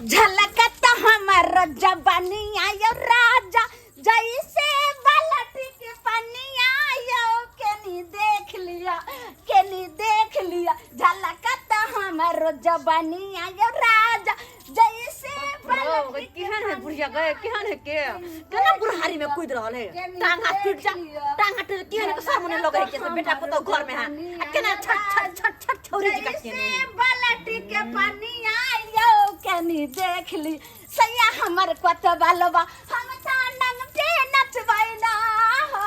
झलकत हमर जवानी आयो राजा जैसे बालटी के पानी आयो केनी देख लिया झलकत हमर जवानी आयो राजा जैसे बालटी केहन है बुढ़िया गए केहन है के केना बुढ़ारी में कूद रहल है टांग हाथ टूट जा टांग हाथ केहन के सामने लगे के बेटा पुतो घर में है केना छट छोरी जी का जैसे बालटी के पानी आयो केनी देख ली सैया हमर कत बालवा हम तांडंग के नचवाई ना हो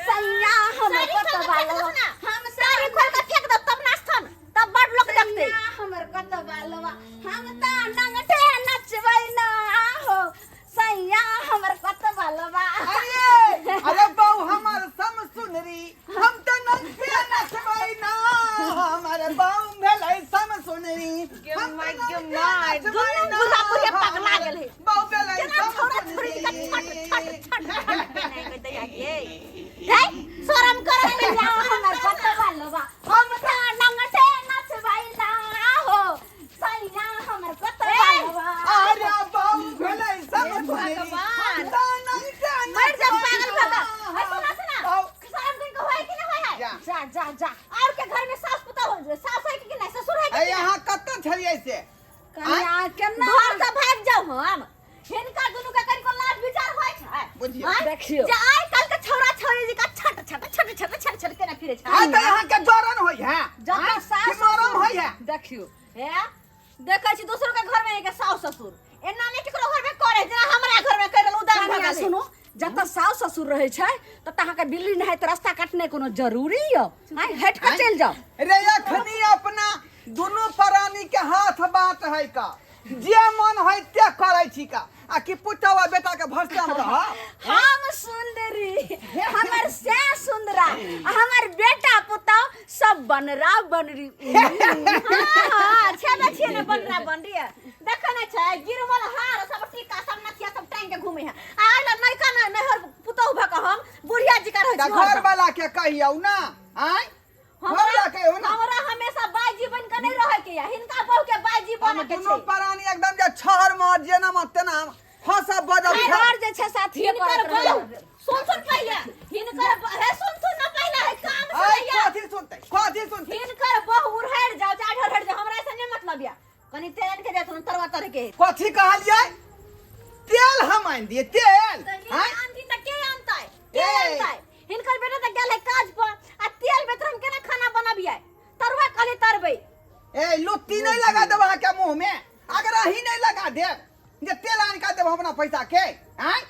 सैया हमर कत बालवा हम सारी खोल के फेंक दो तब नाचथन तब बड़ लोग देखते हमर कत बालवा हम तांडंग के नचवाई ना हो सैया हमर कत बालवा अरे बहु हमर सम सुनरी हम त नंगे नचबै ना हमर बहु भेलै सम सुनरी हम माय दुनु बुढ़ा बुढ़िया पगला गेल है बहु भेलै सम छोरा छोरी का छट नहीं कहते ये हे शरम कर सैया हमर कत बालवा हम तांडंग के नचवाई ना हो सैया हमर कत बालवा अरे बहु भेलै सम सुनरी हम त नंगे मर जा पागल भगा है सुना शरम दिन को होय कि नहीं होय है जा और के घर में सास पुता हो सास है कि नहीं ससुर है कि नहीं यहाँ कत छलियै से कन्या केना घर से भाग जाओ हम हिनका दुनु के कन को लाज विचार होय छै बुझियो देखियो जे आइ काल के छौरा छौरी जी का छट केना फिरे छै आ त यहाँ के जरन होय है जब सास कि मरम होय है देखियो हे देखै छी दोसरो के घर में के सास ससुर एना नहीं केकरो घर में करे जेना हमरा घर में करल उदाहरण कन्या भगा सुनो जत सास ससुर रहे छै त तहाँ के बिल्ली नहीं त रास्ता काटने कोनो जरूरी य हट के चल जाओ रे अखनी अपना दोनों प्राणी के हाथ बात है का जे मन है ते करे छी का आ कि पुतवा बेटा के भरसम रह हम सुंदरी हमर से सुंदरा हमर बेटा पुतौ सब बनरा बनरी हां छेबे छे ने बनरा बनरी देखै नै छै गिरमल हार सब टीका सब नथिया सब टांग के घूमे है आइला नै का नै हर पुतौ भक हम बुढ़िया जी का रहै छी घर वाला के कहियौ ना आय हमरा के हो ना हमरा हमेशा बाजी बन के नै रहै के हिनका बहु के बाजी बन हम के दोनों छै प्राणी एकदम जे छहर में जेना मत तेना हंसा बजब घर जे छै साथी हिनकर बहु सुन पहिले हिनकर हे सुन न पहिले है काम आय सुनैया कथी सुनते हिनकर बहु उड़हर जाओ चाढ़ हट जा हमरा से नै मतलब या कनी तेल के दे तुरंत तरवा तर के कथी कहलियै तेल हम आन दिए तेल हां आंधी त के आनतै हिनकर बेटा त गेल है काज पर आ तेल बेतर हम केना खाना बनाबियै तरवा कले तरबै ए लुत्ती नहीं लगा देब अहाँ के मुंह में अगर अही नहीं लगा दे जे तेल आन का देब अपना पैसा के आय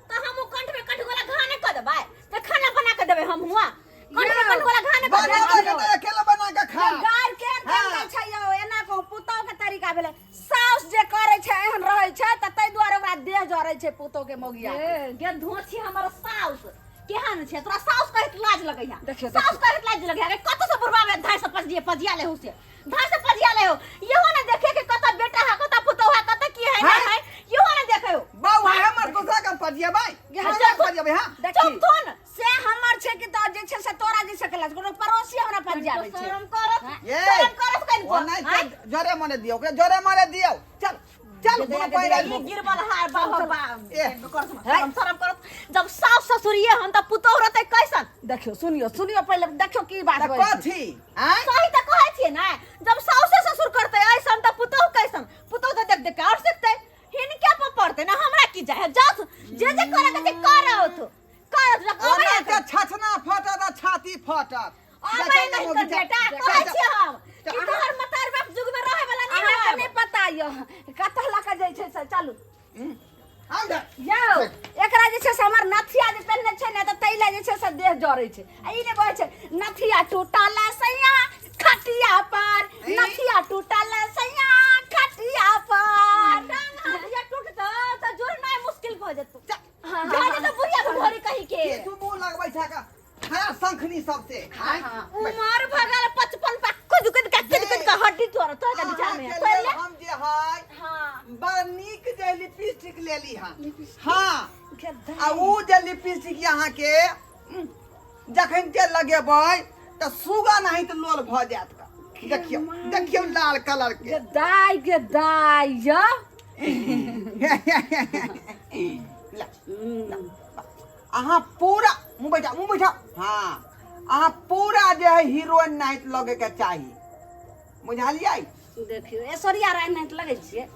त हम कंठ में कटगोला घाने क देबै त खाना बना के देबै हम हुआ कंठ में कटगोला घाने क बना के देबै अकेला बना के खा गार के करना छै यो एना को पुतौ के तरीका भेले सास जे करे छै एहन रहै छै त तै दुआरे ओकरा देह जरै छै पुतौ के मोगिया गे धोछी हमर साउस केहन छै तोरा साउस कहत लाज लगैया देखियो साउस कहत लाज लगैया कत से बुरबा में धाय से पजिया ले हो से धाय से पजिया ले हो इहो ने देखे के कत बेटा है कत पुतौ है कत की है नहीं है इहो ने देखे हो बाऊ है हमर दूसरा के पजिया भाई हमरा पजिया हां देखी थोन से हमर छै कि त जे छै से तोरा जे सकला कोनो पड़ोसी हमरा पड़ जावे छै शरम करत ये कनि ओ नहीं तो जरे मने दियो ओकरे जरे मने दियो चल चल कोनो पैरा गिरबल हार बाबा शरम करत जब सास ससुरिए हम त पुतौ रहतै कैसन देखियो सुनियो पहिले देखियो की बात होय कथी आय सही त कहै छियै ना जब सास ससुर करतै ऐसन त पुतौ कैसन पुतौ त देख के और सिखतै हिनके पर पड़तै ना हमरा की जाय जात जे करे के करत ओना के छछना फटत आ छाती फटत अबै नहीं कर बेटा कहै छी हम कि तोहर मतार बाप जुग में रहे वाला नहीं अहाँ है के नहीं पता यो कतह लका जाय छै से चलू आउ जा यौ एकरा जे छै से हमर नथिया जे पेन्ने छै ने त तैला जे छै से देह जरै छै आ ई ने कहै छै नथिया टूटला सैया खटिया पर नथिया टूटला सैया खटिया पर नथिया टूटत त जोड़ना मुश्किल भ जेतौ हां जाने तो बुढ़िया के घोरी कहि के तू मुंह लगबै छै का खरा शंखनी सबसे आय उमर भगल 55 पा कुद का हड्डी तोड़ के बिचार में पहले हम जे हाय हां बड़ नीक जे लिपस्टिक लेली हां हां आ ऊ जे लिपस्टिक यहाँ के जखन ते लगेबै त सुगा नहीं त लोल भ जात देखियो देखियो लाल कलर के गदाई यो अहाँ पूरा मुँह बैठा हाँ अहाँ पूरा जो है हीरोइन नाइट लगे के चाहिए बुझलियै देखियो ऐश्वर्या राय नाइट लगे छिए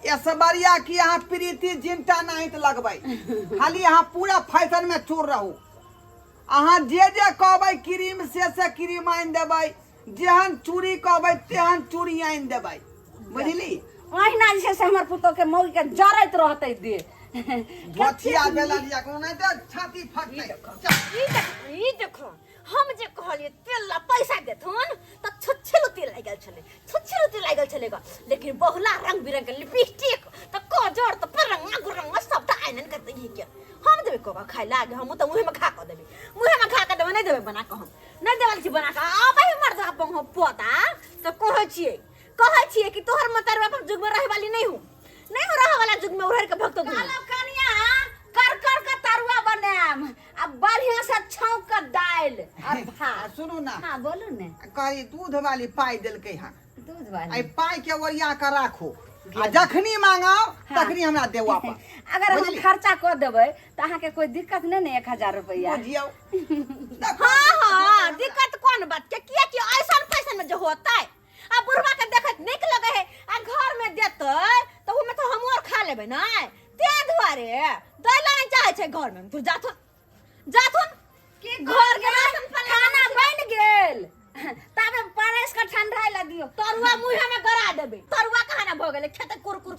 ऐश्वर्या की अहाँ प्रीति जिंटा नाइट लगबै खाली अहाँ पूरा फैशन में चूर रहू अहाँ जे कहबै क्रीम से क्रीम आनि देबै जेहन चूड़ी कहबै तेहन चूड़ी आनि देबै बुझली ओहिना जे छै से हमर पुतोह के मौगी के जरैत रहतै दे भथिया बेलनिया कोनो नहीं तो छाती फटतै ई देखो हम जे कहलिए तेल ला पैसा देथुन त छुच्छलु तेल लागि गेल छले लेकिन बहुला रंग बिरंग के लिपस्टिक त कोजर त परंग गुरंग सब त आइनन करते ही के हम देबे कोबा खाइ लागे हम त मुहे में खा क देबे नहीं देबे बना क हम नहीं देवल छी बना क आबै मर्द अपन हो पोता त कहै छिए कि तोहर मतरवा अपन जुग में रहे वाली नहीं हो रहे वाला जुग में उहर के भक्त दू कालो कनिया कर के तरुआ बनाम आ बढ़िया से छौंक के दाल और भात सुनू ना हां बोलू ने कही दूध वाली पाई देलकै हां दूध वाली आई पाई के ओरिया के राखो आ जखनी मांगाओ तखनी हमरा देव वापस अगर हम खर्चा कर देबै त अहाँ के कोई दिक्कत नहीं ने 1000 रुपया बुझियो हां दिक्कत कोन बात के किया कि ऐसा फैशन में जो होता है आ बुढ़वा के देखत निक लगे है आ घर में देतै त उ में तो हम और खा लेबै ना ते दुआरे दैला नहीं चाहे छै घर में तू जाथुन कि घर के खाना बन गेल तबे परस के ठंडाई ला दियो तरुआ मुहे में गरा देबे तरुआ कहां ना भ गेले खेते कुरकुर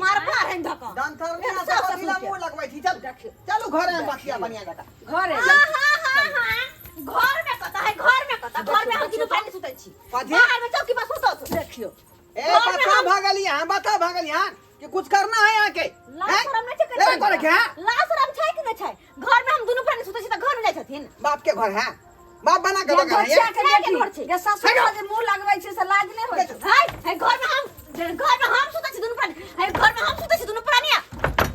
मार पार है धक डंथर में से पतिला मुंह लगबै छी चलू घरे में बखिया बनिया जाता घरे घर में हम किनु पानी सुतै छी बाहर में चौकी पर सुतो देखियो ए बता भागल यहां कि कुछ करना है यहां के लाशरम नहीं छै ले करे के लाशरम छै कि नहीं छै घर में हम दुनु पानी सुतै छी त घर में जाय छथिन बाप के घर है बाप बना के लगा है ये ससुर जे मुंह लगबै छै से लाज नहीं होय छै है घर में हम सुतै छी दुनु प्राणी है घर में हम सुतै छी दुनु प्राणिया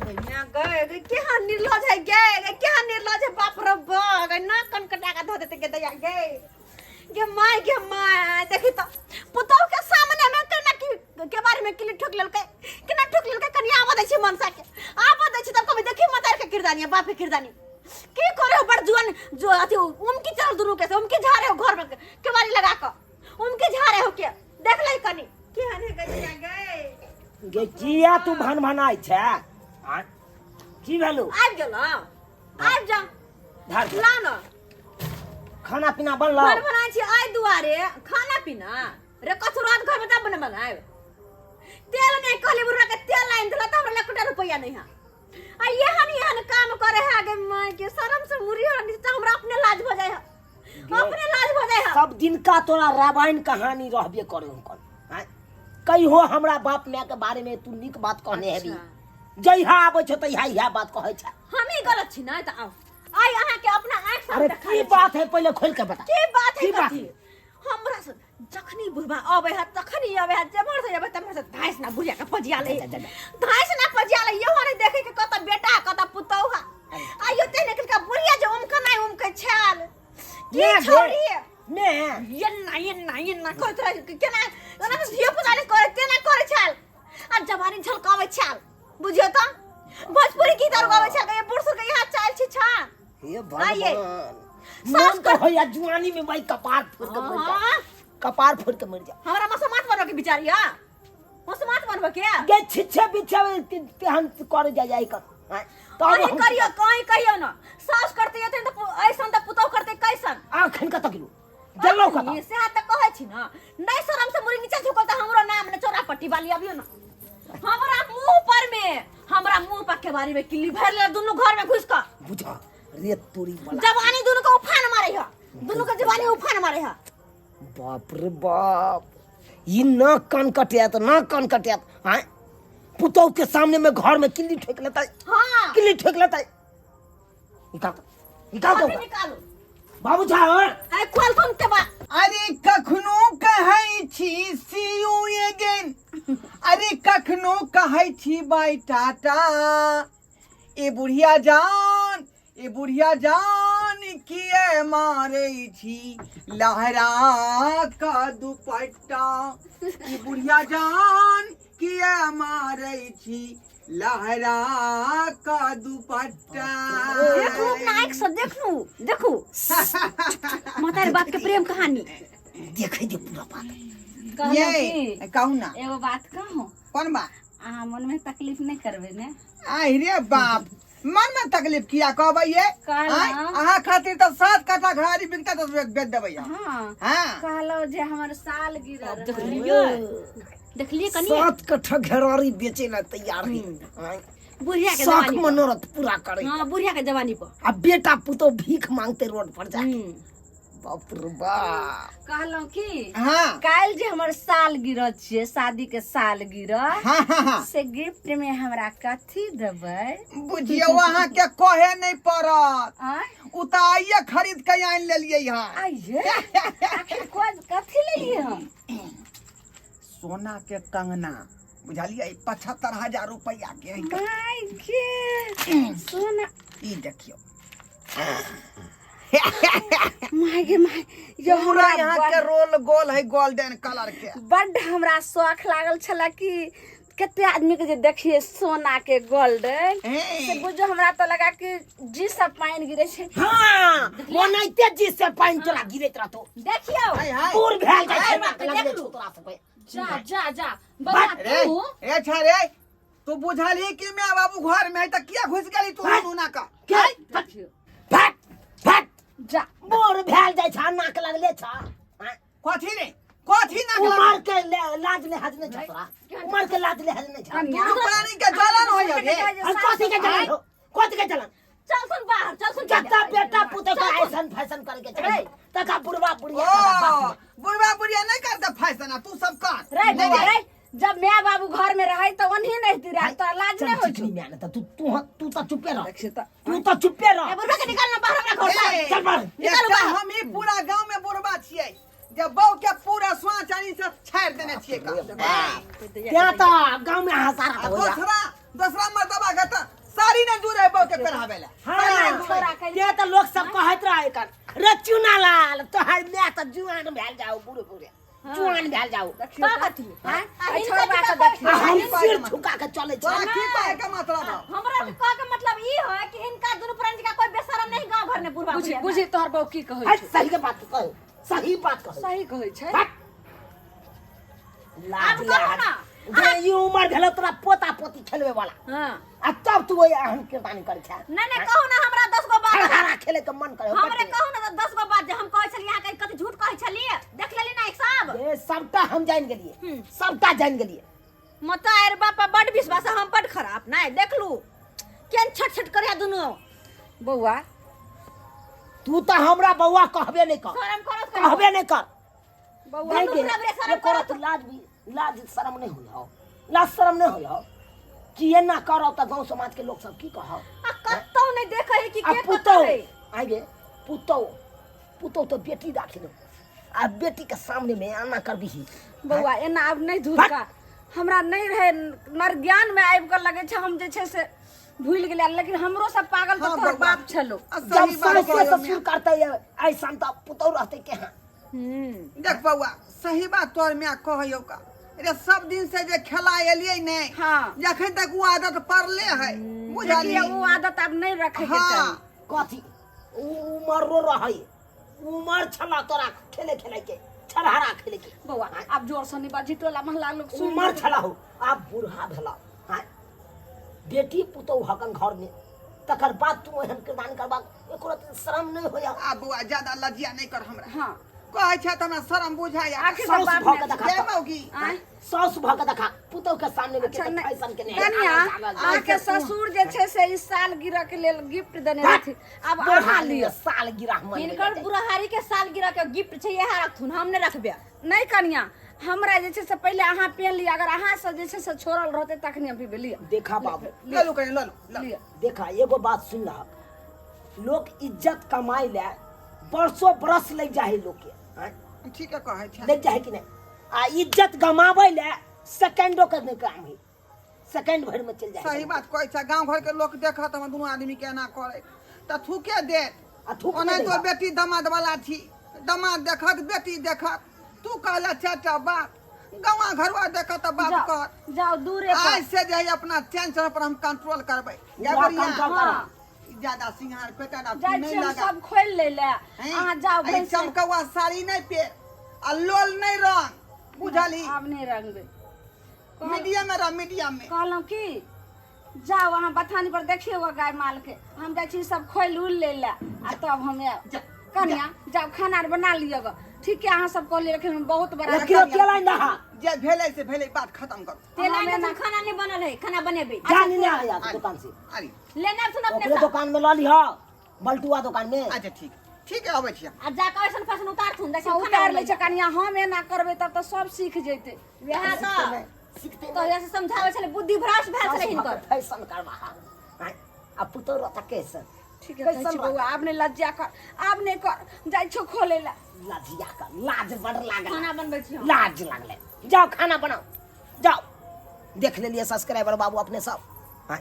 भैया गए केहन निर्लज है बाप रे बाप ना कनकटा का धो देते के दया गे माय देखी तो पुतौ के सामने में के बारे में किली ठोक लेलकै कनिया आवा दै छी मनसा के आवा दै छी त कभी देखी मतार के किरदानिया बाप के किरदानी की करे बड़ जुआन जो अथी उनकी चल दुनु के उनके झारे हो घर में के बारी लगा क उनके झारे हो के देख ले कनी केहन है गे किया तू भनभनाई छै की भेलू आबि जा धर ला न खाना पीना बनलो बनाय छी आइ दुआरे खाना पीना रे कसुरात घर में तब बने बनाए तेल नहीं कहली बुढ़ा के तेल लाइन दिला त हमरा लकुटा रुपया नहीं है आ एहन काम करे है गे माय के शर्म से मुरी हनी त हमरा अपने लाज भ जाय है सब दिन का तोरा रामायण कहानी रहबे करे हुनकर कहियो हमरा बाप माय के बारे में तू निक बात कहने हेबी जइहा आबै छ तइहा इहा बात कहै छ हम ही गलत छी ना त आओ आई अहाँ के अपना आंख से अरे की बात है पहले खोल के बता की बात है कथी हमरा से जखनी बुढ़बा आवे है तखनी आवे है जबर से आवे तमर से धाइस ना बुझिया के पजिया ले यो नहीं देखे के कत बेटा कत पुतौ है आइयो ते निकल के बुढ़िया जे उम के छाल की छोरी ने ये ना कोई तरह केना ओना धियो पुता ने करे तेना करे छाल आ जवानी झलकावे छाल बुझियो त भोजपुरी की तरह गावे छाल ये बुढ़सुर के यहाँ चाल छी छा हे भगवान मन तो होया जुआनी में भाई कपार फोड़ के मर जा कपार फोड़ के मर जा हमरा मसमात बनो के बिचारिया मसमात बनबो के गे छिछे बिछे हम कर जाई कर अरे करियो कहियो ना सास करते हते त ऐसन त पुतौ करते कैसन आखन का तकिलो जल्लो का ये से त कहै छी ना नहीं शरम से मुरी नीचे झुकल त हमरो नाम ने चोरा पट्टी वाली अबियो ना हमरा मुंह पर के बारी में किल्ली भर ले दोनों घर में घुस का बुझा रे तोरी वाला जवानी दोनों को उफान मारे है दोनों का जवानी उफान मारे है बाप रे बाप ये ना कान कटियात हां पुतौ के सामने में घर में किल्ली ठोक लेता है हां किल्ली ठोक लेता है निकाल निकालो बाबू साहब आई खोल तुम के बा अरे कखनो कहै छी सी यू अगेन अरे कखनो कहै छी बाय टाटा ए बुढ़िया जान ए बुढ़िया जान किए मारे छी लहरा का दुपट्टा ए बुढ़िया जान किए मारे छी लहरा का दुपट्टा देखू नायक सब देखू मातारी बाप के प्रेम कहानी देखे दे पूरा बात कहलो ये कि कहू ना एगो बात कहूं कौन बात अहाँ मन में तकलीफ नहीं करबे ने आई रे बाप मन में तकलीफ किया कहबै ये कहला। आय, अहाँ खातिर तो 7 कट्ठा घरारी बिकता तो बेच देबै हम। हाँ हाँ कहलो जे हमर साल गिरल देखलिए कनिया 7 कट्ठा घेरारी बेचे ला तैयार है बुढ़िया के शौक जवानी मनोरथ पूरा करे हां बुढ़िया के जवानी पर अब बेटा पुतो भीख मांगते रोड पर जाके बाप रे बाप कहलो कि हाँ काल जे हमर साल गिरल छिए शादी के साल गिरल हाँ हाँ से गिफ्ट में हमरा कथी देबै बुझियो वहाँ के कहे नहीं पड़त आय उताइए खरीद के आन लेलिए यहाँ आइए आखिर कथी लेलिए हम सोना के कंगना बुझलिए 75,000 रुपया के है। माय के सोना ई देखियो माय गे माय यो पूरा हमरा यहाँ के रोल गोल है गोल्डन कलर के बड हमरा शौक लागल छला कि कते आदमी के जे देखिए सोना के गोल्डन से बुझो हमरा तो लगा कि जी सब पानी गिरे छे हां मोनैते जी से पानी तोरा गिरत रहतो देखियो हाय हाय पूर भेल जाय हाय, छै बाप रे, लगले देख लू। छोतरा से पे जा बता रे तू ए छारे तू बुझली कि मैं बाबू घर में है त किया घुस गेली तू सोना का के देखियो फट फट जा बोर भेल जाय छ नाक लगले छ कथी रे कथी ना उमर के लाज लिहाज नहीं छ तोरा उमर के लाज लिहाज नहीं छ दुनू प्राणी के जलन हो रे और कथी के जलन हो कथी के जलन चल सुन बाहर चल सुन जत्ता बेटा पुते का ऐसन फैशन करे के चाहिए तका बुढ़वा बुढ़िया ओ बुढ़वा बुढ़िया नहीं करता फैशन तू सब कर रे बाबा रे जब मैं बाबू घर में रहे तो वही नहीं दिरा तो लाज नहीं हो चिकनी में तू तू तू तो चुपे रह देखिए तो तू तो चुपे रह ए बुढ़वा के निकालना बाहर हमरा घर से चल बाहर एकटा हम ही पूरा गांव में बुढ़वा छियै जब बहू के पूरा स्वां चानी से छाड़ देने छियै का क्या तो गांव में हसारा हो जा दूसरा मर्दबा के त साड़ी ने दूर है बहू के पहनावे ला हां ये तो लोग सब कहत रहे कर रे चुना लाल तो है मैं तो जुआन भेल जाओ बूढ़े बूढ़े जुआन भेल जाओ देखियो का कथी हां इनका छोड़ का के देखियो हम सिर झुका के चले तोरा छ की पाए का मतलब है हमरा के कह के मतलब ई है कि इनका दुनु प्राणी का कोई बेशरम नहीं गांव भर में बुढ़वा बुझी बुढ़िया बुझी तोहर बहू की कहै है छै सही के बात कहो सही बात कहो सही कहै छै हट। लाज अब कहो ना। जे ई उम्र भेल तोरा पोता पोती खेलवे वाला हां आ तब तू ओए अहम कीर्तन करे छ नहीं कहो ना हमरा 10 गो बात हरा खेले के मन करे हमरे कहू ना 10 गो बात जे हम कहै छलिए यहाँ कथि झूठ कहै छलिए देख लेली ना एक सब ये सबटा हम जान गेलिए सबटा जान गेलिए मता एर बापा बड विश्वास हम बड खराब नहीं देख लू केन छट करे दुनु बौआ तू तो हमरा बउआ कहबे नहीं कर शरम करत कहबे नहीं कर बौआ नहीं दूसरा के बरे शरम ये करत करत। लाज भी लाज शर्म नहीं हो लाज शर्म नहीं हो कि ये ना करो तो गांव समाज के लोग सब की कहो आ कत्तौ नहीं देखै कि आ के पुतो कतै आगे पुतो तो बेटी दाखिल आ बेटी के सामने में आना कर भी बौआ एना अब नहीं धुरका हमरा नहीं रहे नर ज्ञान में आबि कर लगे छै हम जे छै से भूल गेलिए लेकिन हमरो सब पागल तो हाँ, तोहर बौआ। बाप छलो जब सास के ससुर करते ऐसा तो पुतो रहते के हां देख बउआ सही बात तोर मैं कहयो का रे सब दिन से जे खेला एलिए नहीं हां जखन तक वो आदत पड़ले है बुझलिए देखिए वो आदत अब नहीं रखे के हाँ चाहिए कथी उमर रो रही उमर छला तोरा खेले खेले के छरहरा खेले के बौआ अब जोर से नहीं बाजी टोला मोहल्ला लोग सुन उमर छला हो आप बूढ़ा भेला हां बेटी पुतो हकन घर में तकर बाद तू एहन कीर्तन करबा एको शर्म नहीं होया आ बुआ ज्यादा लजिया नहीं कर हमरा हां कहै छै त हमरा शरम बुझाया आखिर साउस बाप भऽ के ने- देखा जय मौगी आय साउस भऽ के देखा पुतो के सामने में अच्छा के नहीं फैशन के नहीं कन्या आके ससुर जे छै से इस साल गिरह के लेल गिफ्ट देने रहथि अब अहाँ लियो साल गिरह मन इनकर बुढ़हारी के सालगिरह के गिफ्ट छै यह रखथुन हम ने रखबे नहीं कन्या हमरा जे छै से पहले अहाँ पेन लिया अगर अहाँ से जे छै से छोड़ल रहते तखनी हम भी लिया देखा बाबू ले लो कहीं ले लो लिया देखा एगो बात सुन रहा लोग इज्जत कमाई ले बरसों बरस लग जाए लोग के हाँ? ठीक है कहै छै लग जाए कि नहीं आ इज्जत गमावे ले सेकंडों का नहीं काम है सेकंड भर में चल जाए सही बात कहै छै गांव घर के लोग देखत हम दोनों आदमी के एना करे तो थूके दे आ थूक ओना दे तो बेटी दामाद वाला छी दामाद देखत बेटी देखत तू कहला चाचा बात गवा घरवा देखत तो बात कर जाओ दूरे पर आज से जो है अपना टेंशन पर हम कंट्रोल करबै या पूरा बढ़िया कंट्रोल करा। ज्यादा सिंगार पेटा ना जाय नहीं छी हम लगा सब खोल ले ले अहाँ जाओ आई भैंस चमकवा साड़ी नहीं पे आ लोल नहीं रंग बुझली आब नहीं रंगबे मीडियम में रह मीडियम में कहलौं की जाओ वहाँ बथानी पर देखिएगा गाय माल के हम जाय छी सब खोल उल ले ले आ तब हम कन्या जाओ खाना आर बना लिएगा ठीक है अहाँ सब कहलिए लेकिन बहुत बड़ा 1 किलो तेल आइन दहा जे भेले से भेले बात खत्म करो तेल आने से खाना नहीं बनल है खाना बनेबे जानी ना आया दुकान से अरे लेना सुन अपने ओकरे दुकान में ल लिह बल्टुआ दुकान में अच्छा ठीक है अबै छियै आ जाके ऐसन फैशन उतार थुन देख उतार ले छै कन्या हम एना करबै तब तो सब सीख जैते वहाँ तो सीखते तो ऐसे समझावे छले बुद्धि भ्रष्ट भेल छले हिनकर फैशन करवा हां अब पुतो रहता कैसे ठीक है कहै छी बउआ आब नहीं लज्जा कर आब नहीं कर जाय छो खोले ला लाजिया का लाज बड़ लागल खाना बनबै छी हम लाज लागले जाओ खाना बनाओ जाओ देख ले लिए सब्सक्राइबर बाबू अपने सब हैं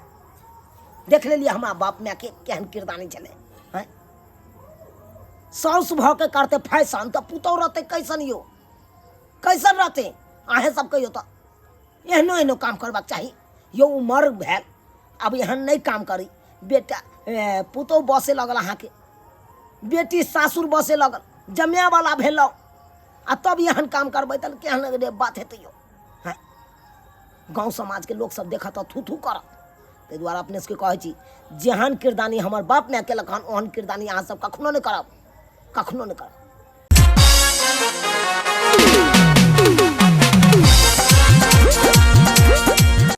देख ले लिए हमारा बाप में के केहन किरदानी चले हैं साउस भ के करते फैशन तो पुतो रहते कैसन यो कैसन रहते आहे सब कहियो तो एहनो एहनो काम करबाक चाही यो उमर भेल अब एहन नहीं काम करी बेटा पुतो बसे लगल अहाँ के बेटी सासुर बसे लगल जमिया वाला भेलो आ तब एहन काम करबै त केहन रे बात हेतै यो हैं गांव समाज के लोग सब देखत थू थू करत ताहि दुआरे अपने सबके कहै छी जेहन किरदानी हमर बाप ने केलक हन ओहन किरदानी अहाँ सब कखनो नहीं करब कखनो नहीं करब